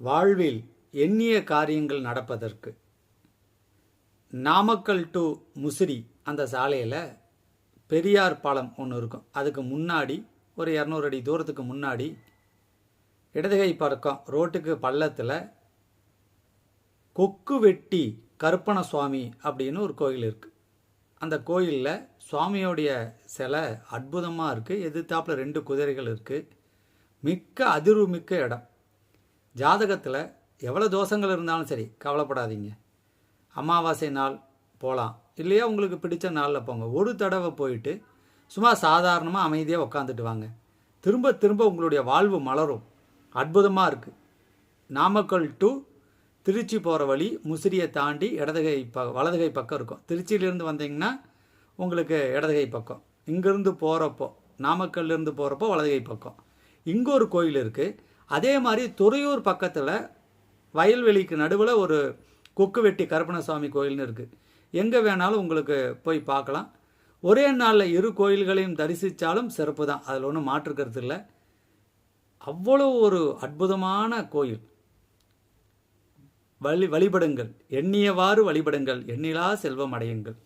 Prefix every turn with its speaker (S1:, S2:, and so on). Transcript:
S1: வாழ்வில் எண்ணிய காரியங்கள் நடப்பதற்கு நாமக்கல் டு முசிறி அந்த சாலையில் பெரியார் பாலம் ஒன்று இருக்கும். அதுக்கு முன்னாடி ஒரு 200 அடி தூரத்துக்கு முன்னாடி இடதுகை பக்கம் ரோட்டுக்கு பள்ளத்தில் கொக்கு வெட்டி கருப்பண சுவாமி அப்படின்னு ஒரு கோயில் இருக்குது. அந்த கோயிலில் சுவாமியோடைய சிலை அற்புதமாக இருக்குது. எதிர்த்தாப்பில் 2 குதிரைகள் இருக்குது. மிக்க அதிர்வுமிக்க இடம். ஜாதகத்தில் எவ்வளோ தோஷங்கள் இருந்தாலும் சரி கவலைப்படாதீங்க. அமாவாசை நாள் போகலாம், இல்லையா உங்களுக்கு பிடிச்ச நாளில் போங்க. ஒரு தடவை போயிட்டு சும்மா சாதாரணமாக அமைதியாக உட்காந்துட்டு வாங்க. திரும்ப திரும்ப உங்களுடைய வாழ்வு மலரும். அற்புதமாக இருக்குது. நாமக்கல் டு திருச்சி போகிற வழி முசிறியை தாண்டி வலதுகை பக்கம் இருக்கும். திருச்சியிலேருந்து வந்தீங்கன்னா உங்களுக்கு இடதுகை பக்கம். இங்கேருந்து போகிறப்போ நாமக்கல்லேருந்து போகிறப்போ வலதுகை பக்கம். இங்கே ஒரு கோயில் இருக்குது. அதே மாதிரி துறையூர் பக்கத்தில் வயல்வெளிக்கு நடுவில் ஒரு கொக்கு வெட்டி கருப்பணசுவாமி கோயில்னு இருக்குது. எங்கே வேணாலும் உங்களுக்கு போய் பார்க்கலாம். ஒரே நாளில் 2 கோயில்களையும் தரிசித்தாலும் சிறப்பு தான், அதில் ஒன்றும் மாற்றுக்கிறது இல்லை. அவ்வளோ ஒரு அற்புதமான கோயில். வழிபடுங்கள், எண்ணியவாறு வழிபடுங்கள், எண்ணிலா செல்வம் அடையுங்கள்.